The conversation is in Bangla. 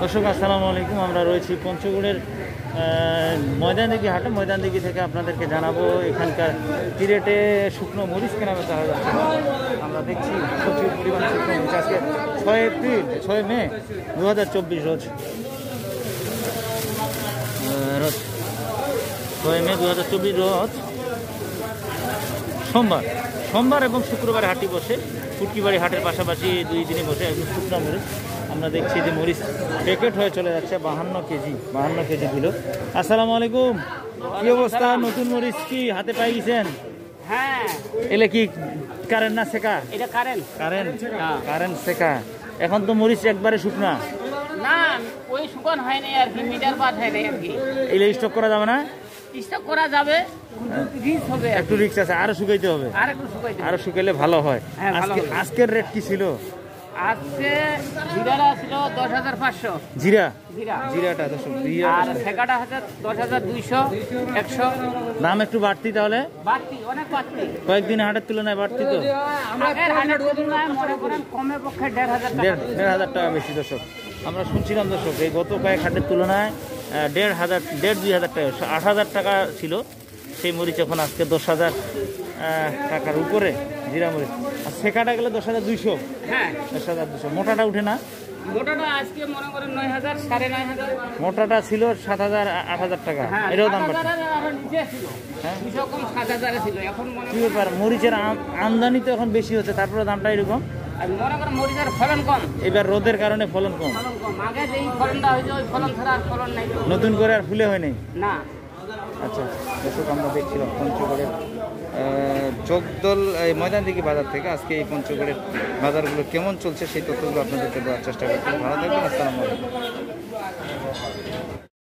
দর্শক আসসালামু আলাইকুম। আমরা রয়েছি পঞ্চগড়ের ময়দানদিঘি হাটে। ময়দানদিঘি থেকে আপনাদেরকে জানাবো এখানকার টিরেটে শুকনো মরিচ কেনা বেচা হয়ে যাচ্ছে। আমরা দেখছি প্রচুর পরিমাণে শুকনো মরিচ। আজকে 6 মে 2024 রোজ 6 মে 2024 রোজ সোমবার এবং শুক্রবারে হাটটি বসে। ফুটকিবাড়ি হাটের পাশাপাশি 2 দিনে বসে। একদম শুকনো মরিচ আমরা দেখছি যে মরিচ প্যাকেট হয়ে চলে যাচ্ছে 52 কেজি দিল। আসসালামু আলাইকুম, কি অবস্থা? নতুন মরিচ কি হাতে পাই গেছেন? হ্যাঁ, এলে কি কারেন্ট না সেকা? এটা কারেন্ট সেকা। এখন তো মরিচ একবারে শুকনা না, ওই শুকন হয় নাই আর কি, মিটার বাদ হয় নাই আর কি। এলে স্টক করা যাবে না? স্টক করা যাবে, রিস্ক হবে, একটু রিস্ক আছে, আরো শুকাইতে হবে। আরো শুকাইলে ভালো হয়। হ্যাঁ, ভালো হবে। আজকের রেট কি ছিল? আজকে জিরাটা ছিল 10,500 জিরাটা আর ঠেকাটা হচ্ছে 10,200 100 দাম একটু বাড়তি, তাহলে অনেক বাড়তি। কয়েকদিন হাটের তুলনায় বাড়তি তো। আগের হাটের তুলনায় মনে করেন কমে পক্ষে 1,500 টাকা বেশি। দর্শক আমরা শুনছিলাম দর্শক, এই গত কয়েক হাটের তুলনায় 1,500-2,000 টাকা, 8,000 টাকা ছিল সেই মরিচ, এখন আজকে 10,000 টাকার উপরে জিরা মরিচ। আর সেকাটা গেলে 10,200। হ্যাঁ, 10,200। মোটাটা উঠে না? মোটাটা আজকে মনে করেন 9,000 9,500। মোটাটা ছিল 7,000-8,000 টাকা। এটাও দাম বাড়ছে। হ্যাঁ, 200 কম 7,000 ছিল। এখন মনে কি ব্যাপার, মরিচের আমদানি তো এখন বেশি হচ্ছে, তারপরে দামটা এরকম? আর মনে করেন মরিচের ফলন কম, এবার রোদের কারণে ফলন কম। আগে যেই ফলনটা হয়েছে ওই ফলন ছাড়া আর ফলন নাই, নতুন করে আর ফুলে হয় নাই। না। আচ্ছা দর্শক, আমরা দেখছিলাম পঞ্চগড়ের চোখদোল এই ময়দানদিঘি বাজার থেকে আজকে এই পঞ্চগড়ের বাজারগুলো কেমন চলছে সেই তথ্যগুলো আপনাদেরকে দেওয়ার চেষ্টা করছি। ভালো থাকবেন, আসসালামু আলাইকুম।